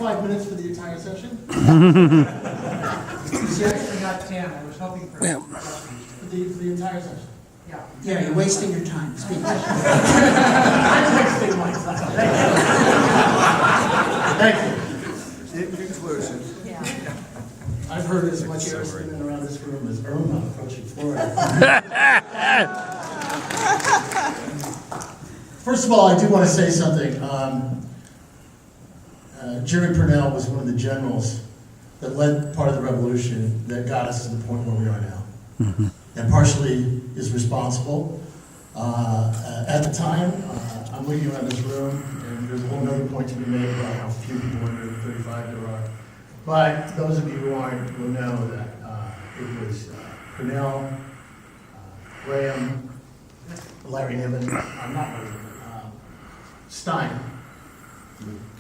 5 minutes for the entire session? We actually got 10. I was hoping for For the entire session? Yeah. Yeah, you're wasting your time. Speak. I'm wasting my time. Thank you. In conclusion, I've heard as much air spinning around this room as Irma approaching Florida. First of all, I do want to say something. Jerry Purnell was one of the generals that led part of the revolution that got us to the point where we are now. And partially is responsible. At the time, I'm looking around this room, and there's a whole other point to be made about how few people under 35 there are. But those of you who aren't will know that it was Purnell, Graham, Larry Niven, not Larry Niven, Stein,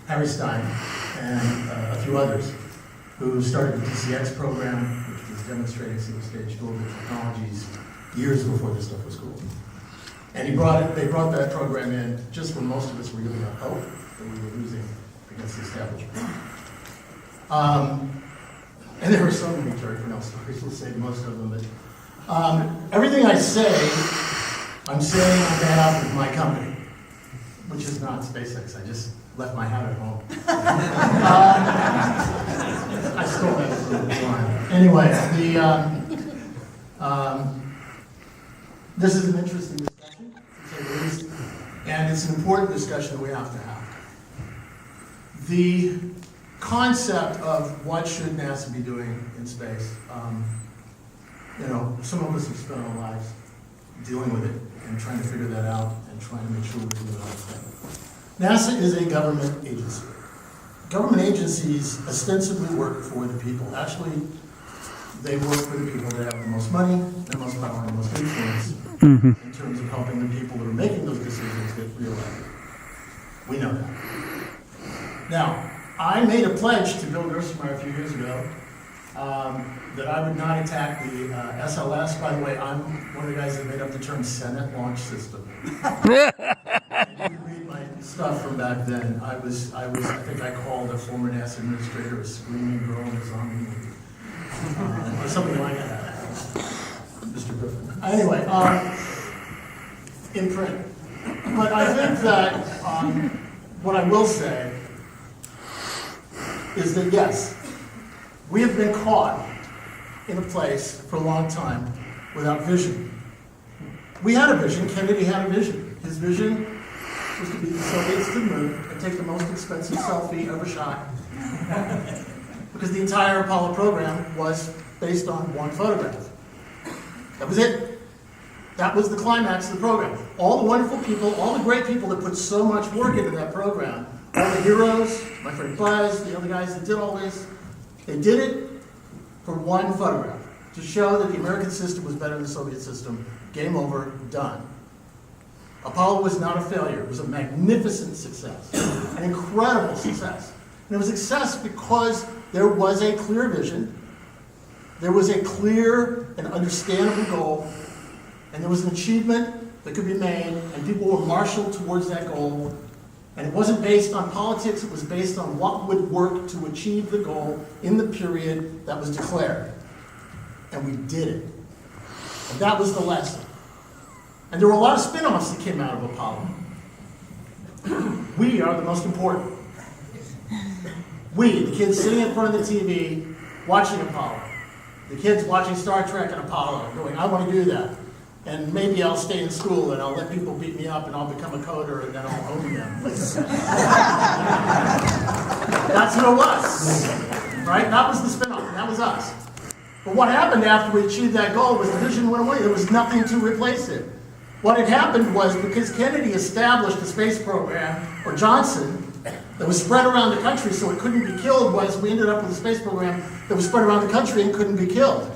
Harry Stein, and a few others who started the DCX program, which was demonstrating single-stage global technologies years before this stuff was cool. And they brought that program in just when most of us really got hope that we were losing against the establishment. And there were so many Jerry Purnell stories, we'll save most of them, but everything I say, I'm saying on behalf of my company, which is not SpaceX. I just left my hat at home. I stole that from the line. Anyway, this is an interesting discussion, to say the least, and it's an important discussion that we have to have. The concept of what should NASA be doing in space, some of us have spent our lives dealing with it and trying to figure that out and trying to make sure we're doing the right thing. NASA is a government agency. Government agencies ostensibly work for the people. Actually, they work for the people that have the most money, the most power, and the most influence in terms of helping the people that are making those decisions get reelected. We know that. Now, I made a pledge to Bill Gerstenmaier a few years ago that I would not attack the SLS. By the way, I'm one of the guys that made up the term Senate Launch System. And you can read my stuff from back then. I think I called a former NASA administrator a screaming girl in a zombie movie. Or something like that. Mr. Griffin. Anyway, in print. But I think that what I will say is that yes, we have been caught in a place for a long time without vision. We had a vision, Kennedy had a vision. His vision was to be the Soviets to the moon and take the most expensive selfie ever shot. Because the entire Apollo program was based on one photograph. That was it. That was the climax of the program. All the wonderful people, all the great people that put so much work into that program, all the heroes, my friend Buzz, the other guys that did all this, they did it for one photograph, to show that the American system was better than the Soviet system. Game over, done. Apollo was not a failure. It was a magnificent success, an incredible success. And it was a success because there was a clear vision, there was a clear and understandable goal, and there was an achievement that could be made, and people were marshaled towards that goal. And it wasn't based on politics, it was based on what would work to achieve the goal in the period that was declared. And we did it. And that was the lesson. And there were a lot of spin-offs that came out of Apollo. We are the most important. We, the kids sitting in front of the TV, watching Apollo. The kids watching Star Trek and Apollo, going, I want to do that. And maybe I'll stay in school and I'll let people beat me up and I'll become a coder and then I'll own them. That's who it was, right? That was the spin-off, and that was us. But what happened after we achieved that goal was the vision went away. There was nothing to replace it. What had happened was because Kennedy established a space program, or Johnson, that was spread around the country so it couldn't be killed, was we ended up with a space program that was spread around the country and couldn't be killed.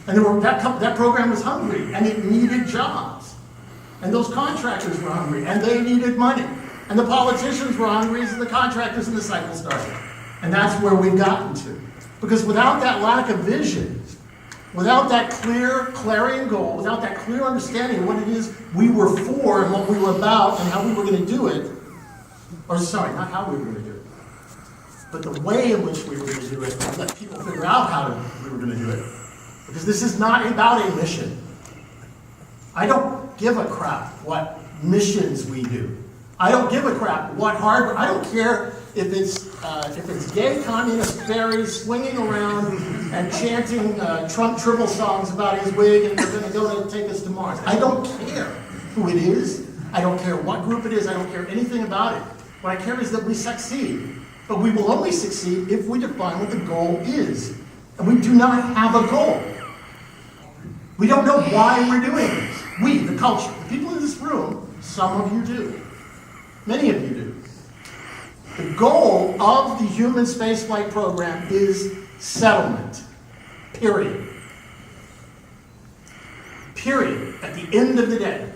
And that program was hungry, and it needed jobs. And those contractors were hungry, and they needed money. And the politicians were hungry, and the contractors, and the cycle started. And that's where we've gotten to. Because without that lack of vision, without that clear clarion goal, without that clear understanding of what it is we were for and what we were about and how we were going to do it, or sorry, not how we were going to do it, but the way in which we were going to do it, and let people figure out we were going to do it. Because this is not about a mission. I don't give a crap what missions we do. I don't give a crap what hardware. I don't care if it's gay communist fairies swinging around and chanting Trump triple songs about his wig and they're going to go to take us to Mars. I don't care who it is. I don't care what group it is. I don't care anything about it. What I care is that we succeed. But we will only succeed if we define what the goal is. And we do not have a goal. We don't know why we're doing this. We, the culture, the people in this room, some of you do. Many of you do. The goal of the human spaceflight program is settlement. Period. Period. At the end of the day.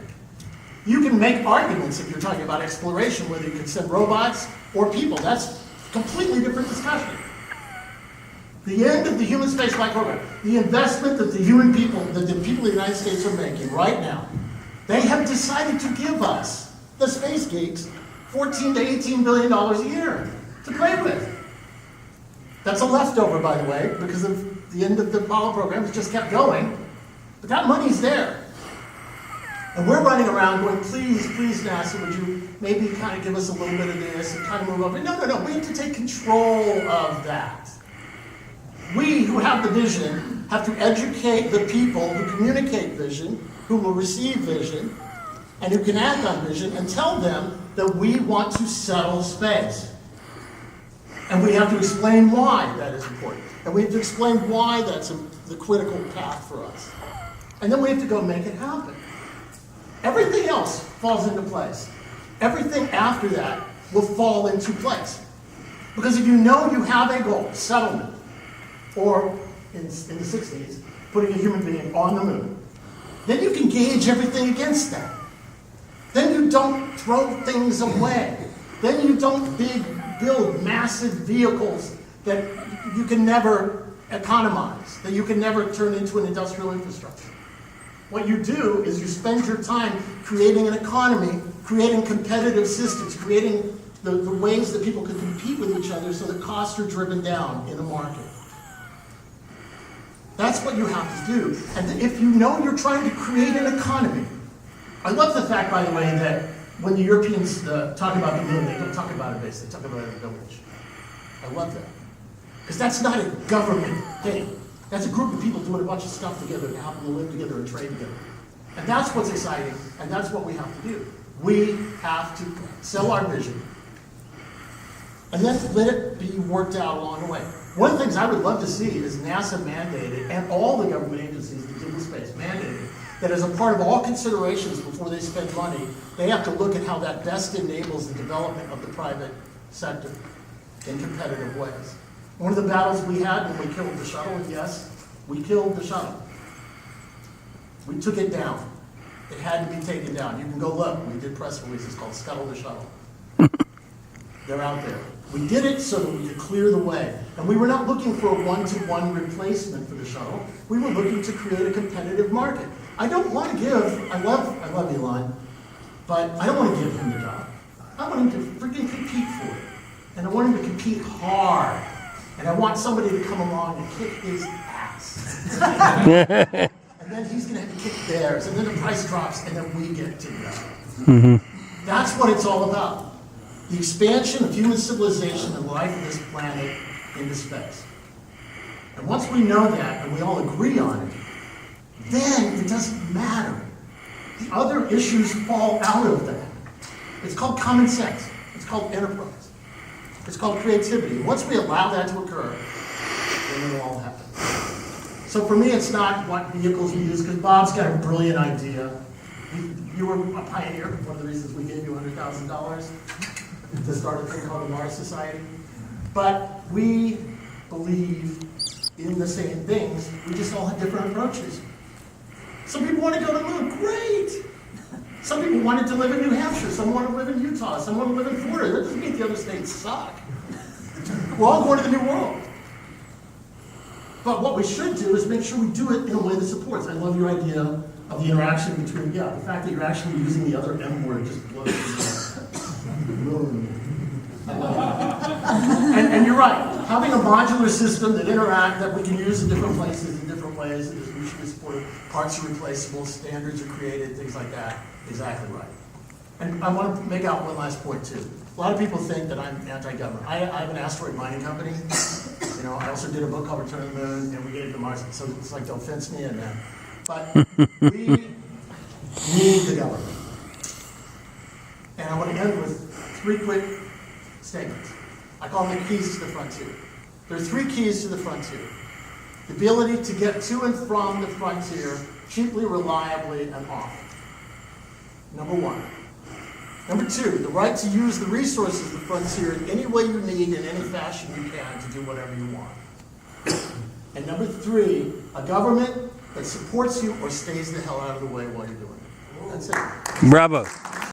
You can make arguments if you're talking about exploration, whether you can send robots or people. That's a completely different discussion. The end of the human spaceflight program, the investment that the people of the United States are making right now, they have decided to give us, the space geeks, $14 to $18 billion a year to play with. That's a leftover, by the way, because of the end of the Apollo program. It just kept going. But that money's there. And we're running around going, please, please, NASA, would you maybe kind of give us a little bit of this and kind of move over? No, we have to take control of that. We who have the vision have to educate the people who communicate vision, who will receive vision, and who can act on vision, and tell them that we want to settle space. And we have to explain why that is important. And we have to explain why that's the critical path for us. And then we have to go make it happen. Everything else falls into place. Everything after that will fall into place. Because if you know you have a goal, settlement, or in the 60s, putting a human being on the moon, then you can gauge everything against that. Then you don't throw things away. Then you don't build massive vehicles that you can never economize, that you can never turn into an industrial infrastructure. What you do is you spend your time creating an economy, creating competitive systems, creating the ways that people can compete with each other so that costs are driven down in the market. That's what you have to do. And if you know you're trying to create an economy, I love the fact, by the way, that when the Europeans talk about the moon, they don't talk about a base, they talk about a village. I love that. Because that's not a government thing. That's a group of people doing a bunch of stuff together and happen to live together and trade together. And that's what's exciting, and that's what we have to do. We have to sell our vision, and then let it be worked out along the way. One of the things I would love to see is NASA mandated, and all the government agencies that deal with space mandated, that as a part of all considerations before they spend money, they have to look at how that best enables the development of the private sector in competitive ways. One of the battles we had when we killed the shuttle, yes, we killed the shuttle. We took it down. It had to be taken down. You can go look. We did press releases called Scuttle the Shuttle. They're out there. We did it so that we could clear the way. And we were not looking for a one-to-one replacement for the shuttle. We were looking to create a competitive market. I don't want to give, I love Elon, but I don't want to give him the job. I want him to freaking compete for it. And I want him to compete hard. And I want somebody to come along and kick his ass. And then he's going to have to kick theirs. And then the price drops, and then we get to go. Mm-hmm. That's what it's all about. The expansion of human civilization and life on this planet into space. And once we know that, and we all agree on it, then it doesn't matter. The other issues fall out of that. It's called common sense. It's called enterprise. It's called creativity. Once we allow that to occur, then it'll all happen. So for me, it's not what vehicles we use, because Bob's got a brilliant idea. You were a pioneer. One of the reasons we gave you $100,000 to start a thing called the Mars Society. But we believe in the same things. We just all have different approaches. Some people want to go to the moon. Great! Some people wanted to live in New Hampshire. Some want to live in Utah. Some want to live in Florida. That doesn't mean the other states suck. We're all going to the new world. But what we should do is make sure we do it in a way that supports. I love your idea of the interaction between, the fact that you're actually using the other M word just blows me. Moon. I love it. And you're right, having a modular system that we can use in different places in different ways, is mutually supportive, parts are replaceable, standards are created, things like that, exactly right. And I want to make out one last point too. A lot of people think that I'm anti-government. I have an asteroid mining company. You know, I also did a book called Return to the Moon, and we gave it to Mars, so it's like, don't fence me in there. But we need the government. And I want to end with 3 quick statements. I call them the keys to the frontier. There are 3 keys to the frontier. The ability to get to and from the frontier cheaply, reliably, and often. Number 1. Number 2, the right to use the resources of the frontier in any way you need, in any fashion you can, to do whatever you want. And number 3, a government that supports you or stays the hell out of the way while you're doing it. That's it. Bravo.